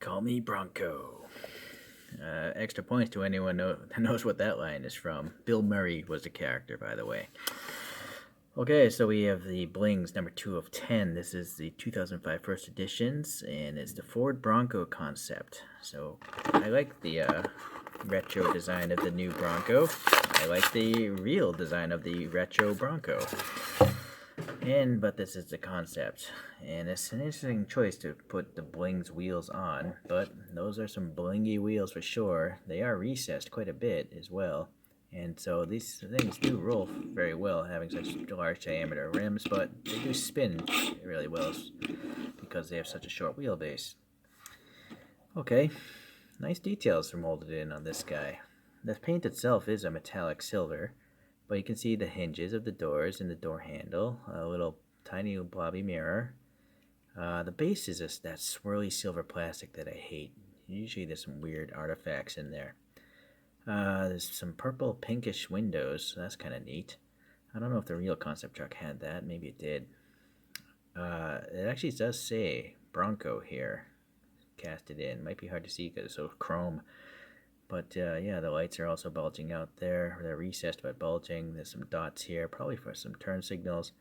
Call me Bronco. Extra points to anyone that knows what that line is from. Bill Murray was the character, by the way. Okay, so we have the Blings number 2 of 10. This is the 2005 first editions, and it's the Ford Bronco Concept. So I like the retro design of the new Bronco. I like the real design of the retro Bronco. But this is the concept, and it's an interesting choice to put the Blings wheels on, but those are some blingy wheels for sure. They are recessed quite a bit as well, and so these things do roll very well having such large diameter rims, but they do spin really well because they have such a short wheelbase. Okay, nice details are molded in on this guy. The paint itself is a metallic silver, but you can see the hinges of the doors and the door handle, a little tiny blobby mirror. The base is that swirly silver plastic that I hate. Usually there's some weird artifacts in there. There's some purple pinkish windows, so that's kind of neat. I don't know if the real concept truck had that, maybe it did. It actually does say Bronco here, casted in. Might be hard to see because it's so chrome. But yeah, the lights are also bulging out there. They're recessed but bulging. There's some dots here, probably for some turn signals.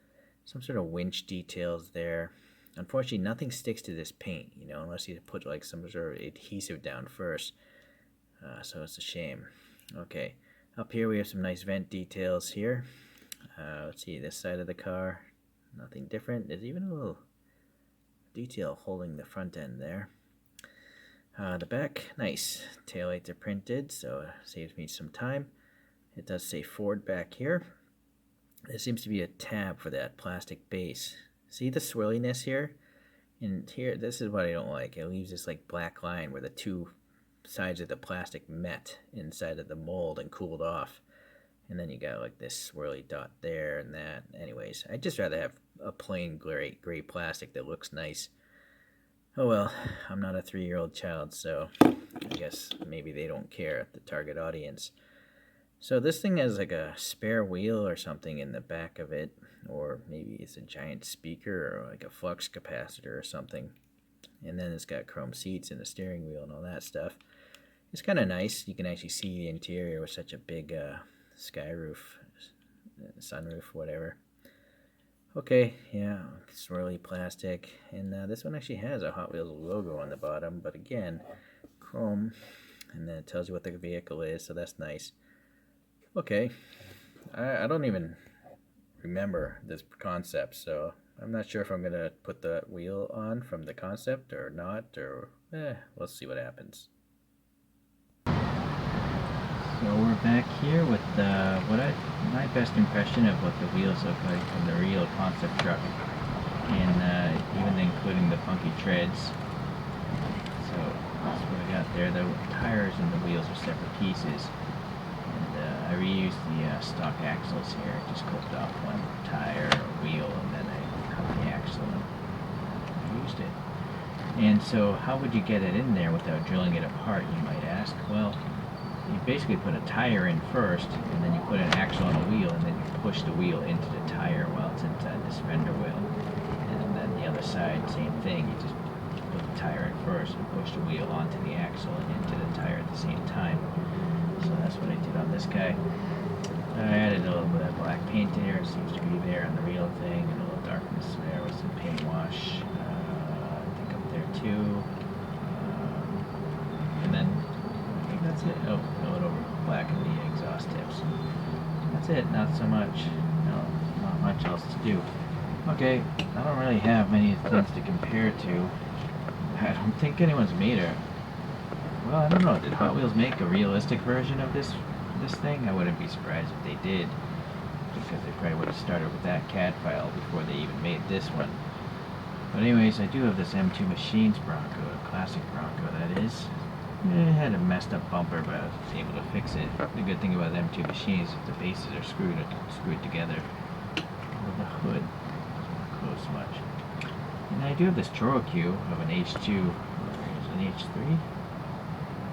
Some sort of winch details there. Unfortunately, nothing sticks to this paint, unless you put like some sort of adhesive down first. So it's a shame. Okay, up here we have some nice vent details here. Let's see, this side of the car, nothing different. There's even a little detail holding the front end there. The back, nice. Taillights are printed, so it saves me some time. It does say Ford back here. There seems to be a tab for that plastic base. See the swirliness here? And here, this is what I don't like. It leaves this like black line where the two sides of the plastic met inside of the mold and cooled off. And then you got like this swirly dot there and that. Anyways, I'd just rather have a plain gray plastic that looks nice. Oh well, I'm not a 3-year-old child, so I guess maybe they don't care, the target audience. So this thing has like a spare wheel or something in the back of it, or maybe it's a giant speaker or like a flux capacitor or something. And then it's got chrome seats and a steering wheel and all that stuff. It's kind of nice. You can actually see the interior with such a big sky roof, sunroof, whatever. Okay, yeah, swirly plastic, and this one actually has a Hot Wheels logo on the bottom, but again, chrome, and then it tells you what the vehicle is, so that's nice. Okay, I don't even remember this concept, so I'm not sure if I'm going to put the wheel on from the concept or not, or we'll see what happens. So we're back here with my best impression of what the wheels look like from the real concept truck, and even including the funky treads. So that's what I got there. The tires and the wheels are separate pieces, and I reused the stock axles here. I just clipped off one tire or wheel, and then I cut the axle and used it. And so how would you get it in there without drilling it apart, you might ask? Well, you basically put a tire in first, and then you put an axle on a wheel, and then you push the wheel into the tire while it's inside this fender wheel. And then the other side, same thing. You just put the tire in first and push the wheel onto the axle and into the tire at the same time. So that's what I did on this guy. I added a little bit of black paint there. It seems to be there on the real thing, and a little darkness there with some paint wash. I think up there too. And then that's it. Oh, a little black in the exhaust tips. That's it. Not so much. No, not much else to do. Okay, I don't really have many things to compare to. I don't think anyone's made a... Well, I don't know. Did Hot Wheels make a realistic version of this thing? I wouldn't be surprised if they did, because they probably would have started with that CAD file before they even made this one. But anyways, I do have this M2 Machines Bronco, a classic Bronco that is. It had a messed up bumper, but I was able to fix it. The good thing about M2 Machines is the bases are screwed together with the hood. Doesn't close much. And I do have this Chorokyu of an H2. Is it an H3?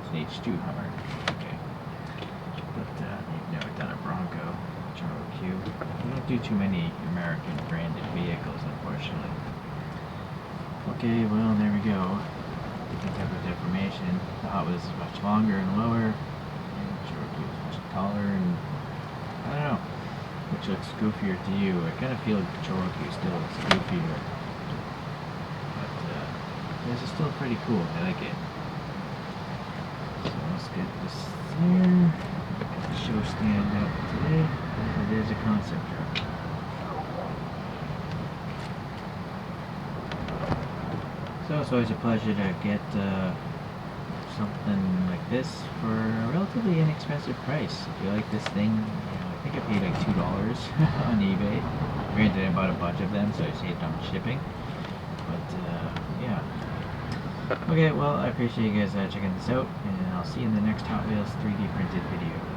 It's an H2 Hummer. Okay. But they've never done a Bronco Chorokyu. We don't do too many American branded vehicles, unfortunately. Okay, well, there we go. I think I have a different was much longer and lower, and Cherokee was much taller, and I don't know which looks goofier to you. I kind of feel like Cherokee still looks goofier, but this is still pretty cool. I like it. So let's get this there. Get the show stand up today. It is a concept truck. So it's always a pleasure to get something like this for a relatively inexpensive price. If you like this thing, I think I paid like $2 on eBay. Granted, I bought a bunch of them, so I saved on shipping. But yeah. Okay, well, I appreciate you guys checking this out, and I'll see you in the next Hot Wheels 3D printed video.